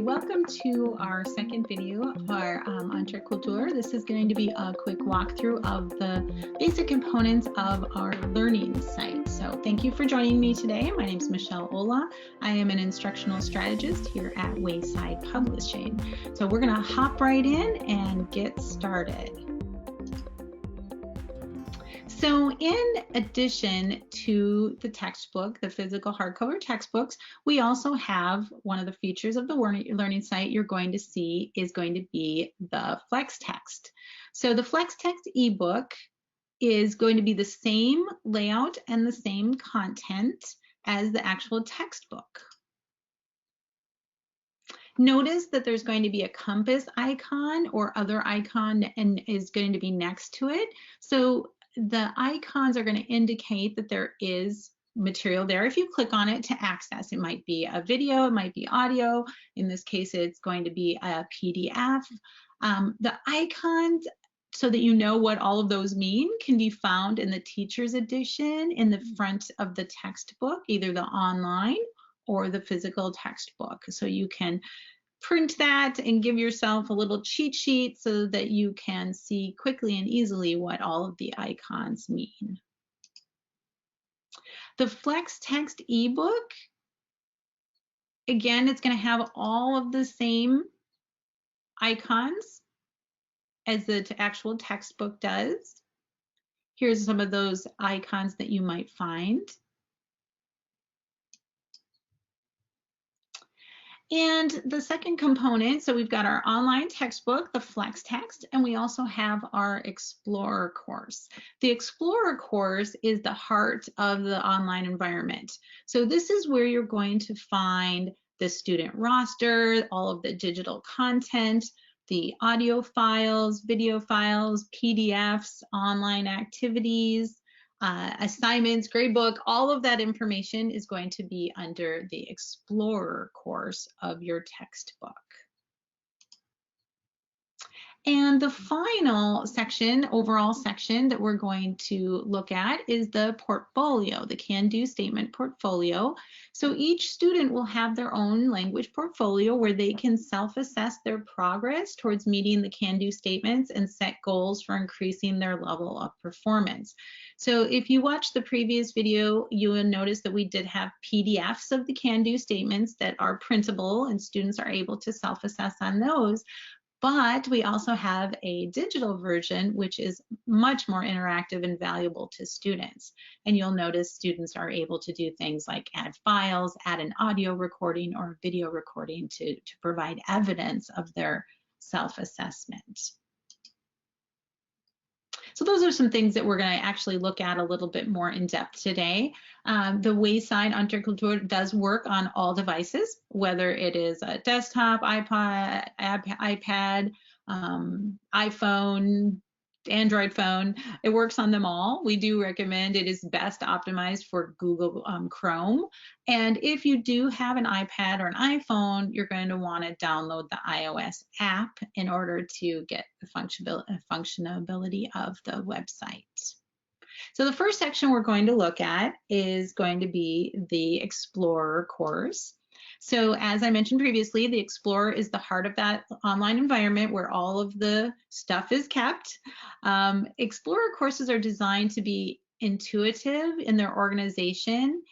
Welcome to our second video of our EntreCultures. This is going to be a quick walkthrough of the basic components of our learning site. So thank you for joining me today. My name is Michelle Ola. I am an instructional strategist here at Wayside Publishing. So we're going to hop right in and get started. So in addition to the textbook, the physical hardcover textbooks, we also have one of the features of the learning site you're going to see is going to be the flex text. So the flex text ebook is going to be the same layout and the same content as the actual textbook. Notice that there's going to be a compass icon or other icon and is going to be next to it. So the icons are going to indicate that there is material there. If you click on it to access, it might be a video, it might be audio. In this case, it's going to be a PDF. The icons, so that you know what all of those mean, can be found in the teacher's edition in the front of the textbook, either the online or the physical textbook. So you can print that and give yourself a little cheat sheet so that you can see quickly and easily what all of the icons mean. The flex text ebook, again, it's going to have all of the same icons as the actual textbook does. Here's some of those icons that you might find. And the second component, so we've got our online textbook, the flex text, and we also have our Explorer course. The Explorer course is the heart of the online environment. So this is where you're going to find the student roster, all of the digital content, the audio files, video files, PDFs, online activities, assignments, gradebook, all of that information is going to be under the Explorer course of your textbook. And the final section, overall section that we're going to look at is the portfolio, the can-do statement portfolio. So each student will have their own language portfolio where they can self-assess their progress towards meeting the can-do statements and set goals for increasing their level of performance. So if you watched the previous video, you will notice that we did have PDFs of the can-do statements that are printable and students are able to self-assess on those. But we also have a digital version, which is much more interactive and valuable to students. And you'll notice students are able to do things like add files, add an audio recording or video recording to provide evidence of their self-assessment. So those are some things that we're going to actually look at a little bit more in depth today. The Wayside EntreCultures does work on all devices, whether it is a desktop, iPod, iPad, iPhone, Android phone. It works on them all. We do recommend it is best optimized for Google Chrome. And if you do have an iPad or an iPhone, you're going to want to download the iOS app in order to get the functionality of the website. So the first section we're going to look at is going to be the Explorer course. So as I mentioned previously, the Explorer is the heart of that online environment where all of the stuff is kept. Explorer courses are designed to be intuitive in their organization,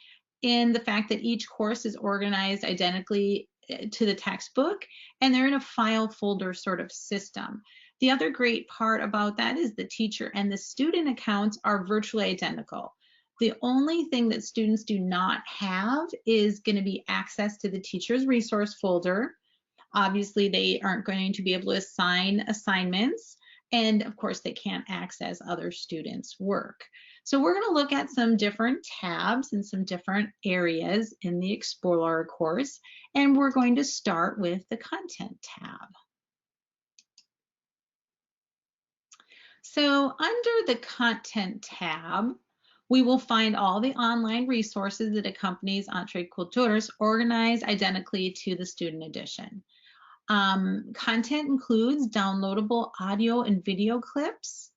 in the fact that each course is organized identically to the textbook, and they're in a file folder sort of system. The other great part about that is the teacher and the student accounts are virtually identical. The only thing that students do not have is going to be access to the teacher's resource folder. Obviously, they aren't going to be able to assign assignments, and of course, they can't access other students' work. So we're going to look at some different tabs and some different areas in the Explorer course, and we're going to start with the Content tab. So under the Content tab, we will find all the online resources that accompanies EntreCultures organized identically to the student edition. Content includes downloadable audio and video clips,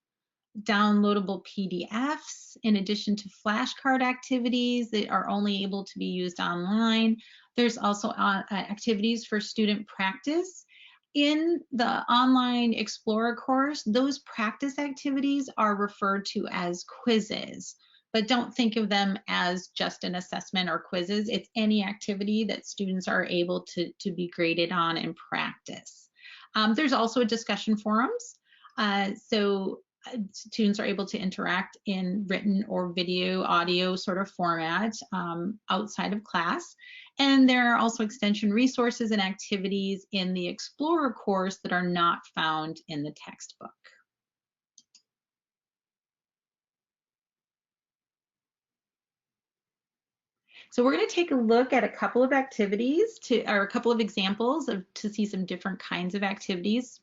downloadable PDFs, in addition to flashcard activities that are only able to be used online. There's also activities for student practice. In the online Explorer course, those practice activities are referred to as quizzes, but don't think of them as just an assessment or quizzes. It's any activity that students are able to be graded on and practice. There's also discussion forums. So students are able to interact in written or video, audio sort of format outside of class. And there are also extension resources and activities in the Explorer course that are not found in the textbook. So we're going to take a look at a couple of activities or a couple of examples to see some different kinds of activities.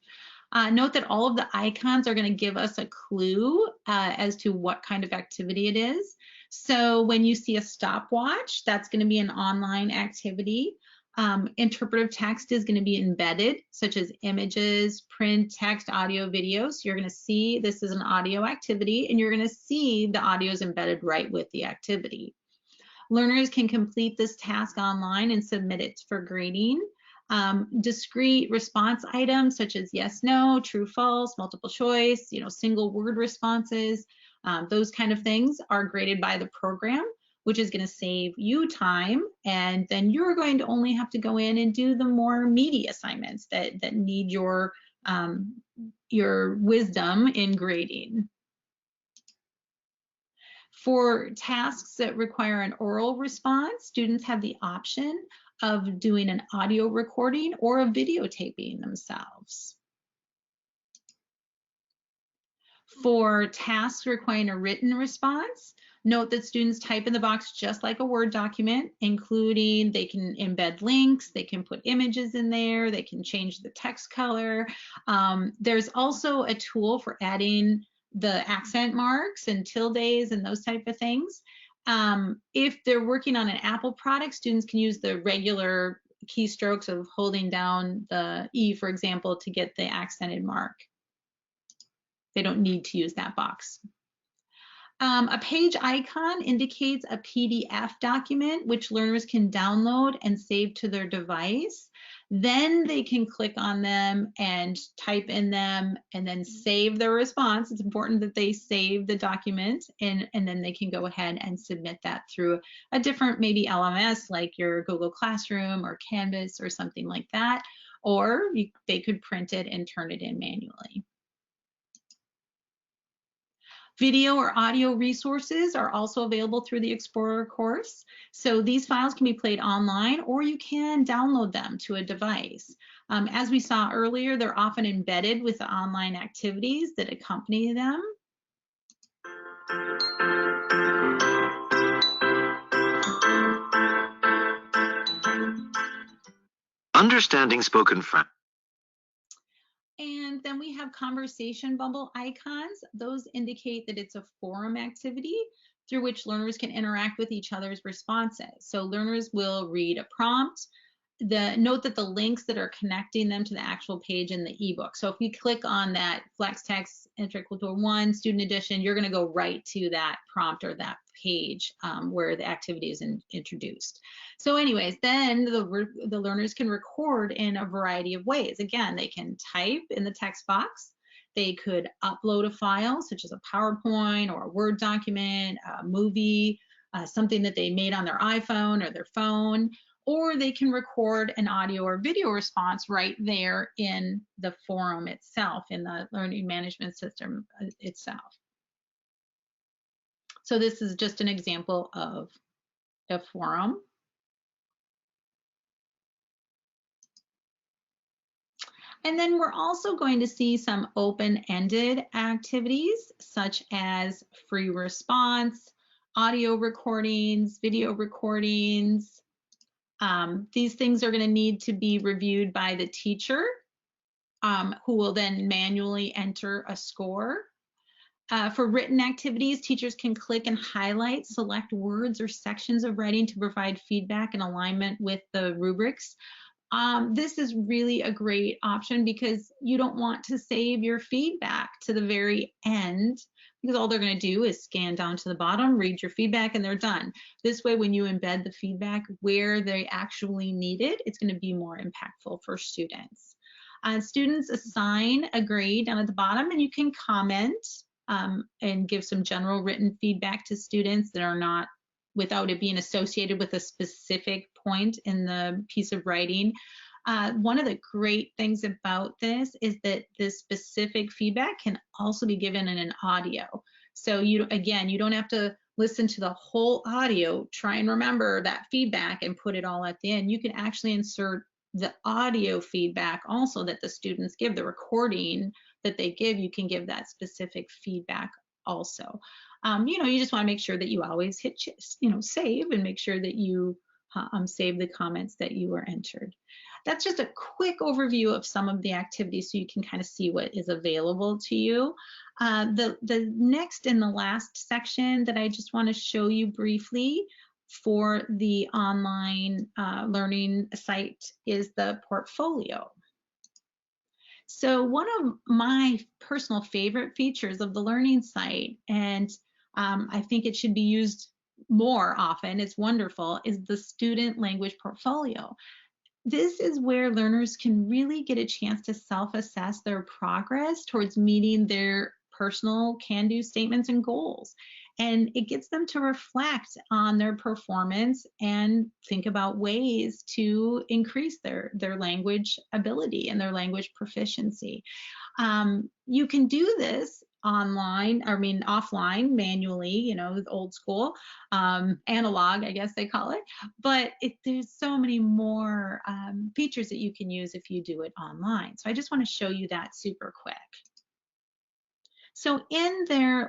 Note that all of the icons are going to give us a clue as to what kind of activity it is. So when you see a stopwatch, that's going to be an online activity. Interpretive text is going to be embedded, such as images, print, text, audio, video. So you're going to see this is an audio activity, and you're going to see the audio is embedded right with the activity. Learners can complete this task online and submit it for grading. Discrete response items such as yes, no, true, false, multiple choice, single word responses, those kind of things are graded by the program, which is going to save you time. And then you're going to only have to go in and do the more meaty assignments that need your wisdom in grading. For tasks that require an oral response, students have the option of doing an audio recording or a videotaping themselves. For tasks requiring a written response, note that students type in the box just like a Word document, including they can embed links, they can put images in there, they can change the text color. There's also a tool for adding the accent marks and tildes and those type of things. If they're working on an Apple product, students can use the regular keystrokes of holding down the E, for example, to get the accented mark. They don't need to use that box. A page icon indicates a PDF document which learners can download and save to their device. Then they can click on them and type in them and then save their response. It's important that they save the document and then they can go ahead and submit that through a different maybe LMS like your Google Classroom or Canvas or something like that, or they could print it and turn it in manually. Video or audio resources are also available through the Explorer course. So these files can be played online or you can download them to a device. As we saw earlier, they're often embedded with the online activities that accompany them. Understanding spoken French. And then we have conversation bubble icons. Those indicate that it's a forum activity through which learners can interact with each other's responses. So learners will read a prompt. Note that the links that are connecting them to the actual page in the ebook. So if you click on that flex text EntreCultures 1 student edition, you're going to go right to that prompt or that page where the activity is introduced. So anyways, then the learners can record in a variety of ways. Again, they can type in the text box. They could upload a file such as a PowerPoint or a Word document, a movie, something that they made on their iPhone or their phone, or they can record an audio or video response right there in the forum itself, in the learning management system itself. So this is just an example of a forum. And then we're also going to see some open-ended activities such as free response, audio recordings, video recordings. These things are going to need to be reviewed by the teacher, who will then manually enter a score. For written activities, teachers can click and highlight select words or sections of writing to provide feedback and alignment with the rubrics. This is really a great option because you don't want to save your feedback to the very end because all they're going to do is scan down to the bottom, read your feedback, and they're done. This way, when you embed the feedback where they actually need it, it's going to be more impactful for students. Students assign a grade down at the bottom, and you can comment and give some general written feedback to students that are not, without it being associated with a specific point in the piece of writing. One of the great things about this is that this specific feedback can also be given in an audio. So you don't have to listen to the whole audio, try and remember that feedback and put it all at the end. You can actually insert the audio feedback also that the students give, the recording that they give, you can give that specific feedback also. You just want to make sure that you always hit, save, and make sure that you save the comments that you were entered. That's just a quick overview of some of the activities so you can kind of see what is available to you. The next and the last section that I just want to show you briefly for the online learning site is the portfolio. So one of my personal favorite features of the learning site, and I think it should be used more often, it's wonderful, is the student language portfolio. This is where learners can really get a chance to self-assess their progress towards meeting their personal can-do statements and goals. And it gets them to reflect on their performance and think about ways to increase their language ability and their language proficiency. You can do this offline, manually, old school, analog, I guess they call it, but there's so many more features that you can use if you do it online. So I just want to show you that super quick. So in their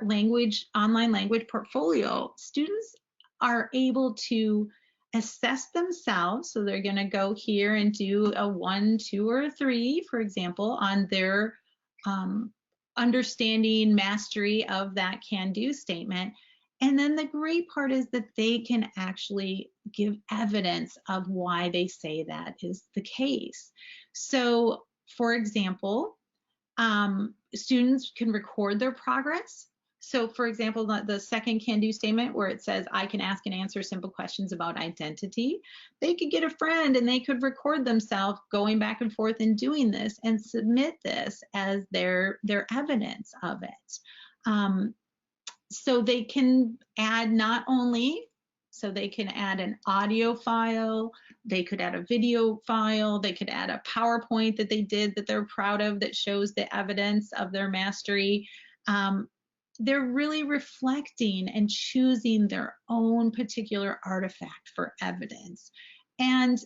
online language portfolio, students are able to assess themselves. So they're going to go here and do a 1, 2, or 3, for example, on their understanding, mastery of that can-do statement. And then the great part is that they can actually give evidence of why they say that is the case. So, for example, students can record their progress. So, for example, the second can-do statement where it says, I can ask and answer simple questions about identity, they could get a friend and they could record themselves going back and forth and doing this and submit this as their evidence of it. So they can add they can add an audio file, they could add a video file, they could add a PowerPoint that they did that they're proud of that shows the evidence of their mastery. They're really reflecting and choosing their own particular artifact for evidence. And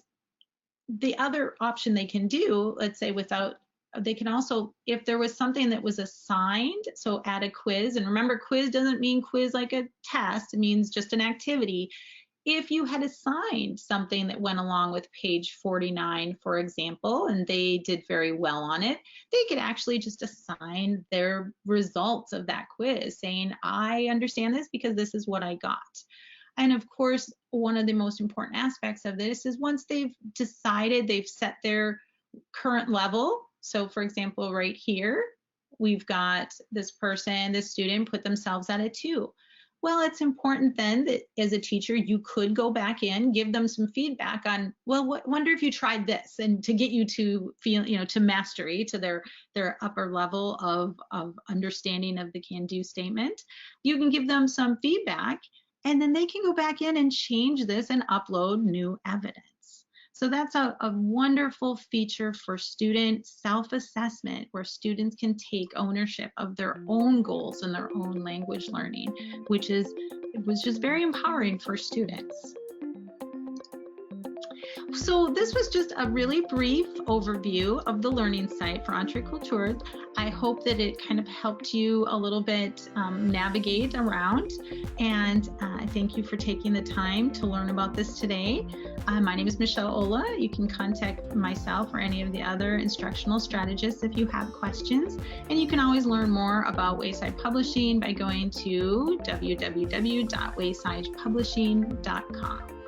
the other option they can do, let's say they can also, if there was something that was assigned, so add a quiz, and remember, quiz doesn't mean quiz like a test, it means just an activity. If you had assigned something that went along with page 49, for example, and they did very well on it, they could actually just assign their results of that quiz saying, I understand this because this is what I got. And of course, one of the most important aspects of this is once they've decided, they've set their current level. So for example, right here, we've got this student put themselves at a 2. Well, it's important then that as a teacher, you could go back in, give them some feedback on, well, wonder if you tried this, and to get you to feel, to mastery, to their upper level of understanding of the can-do statement. You can give them some feedback, and then they can go back in and change this and upload new evidence. So that's a wonderful feature for student self-assessment, where students can take ownership of their own goals and their own language learning, it was just very empowering for students. So this was just a really brief overview of the learning site for EntreCultures. I hope that it kind of helped you a little bit navigate around, and I thank you for taking the time to learn about this today. My name is Michelle Ola. You can contact myself or any of the other instructional strategists if you have questions, and you can always learn more about Wayside Publishing by going to www.waysidepublishing.com.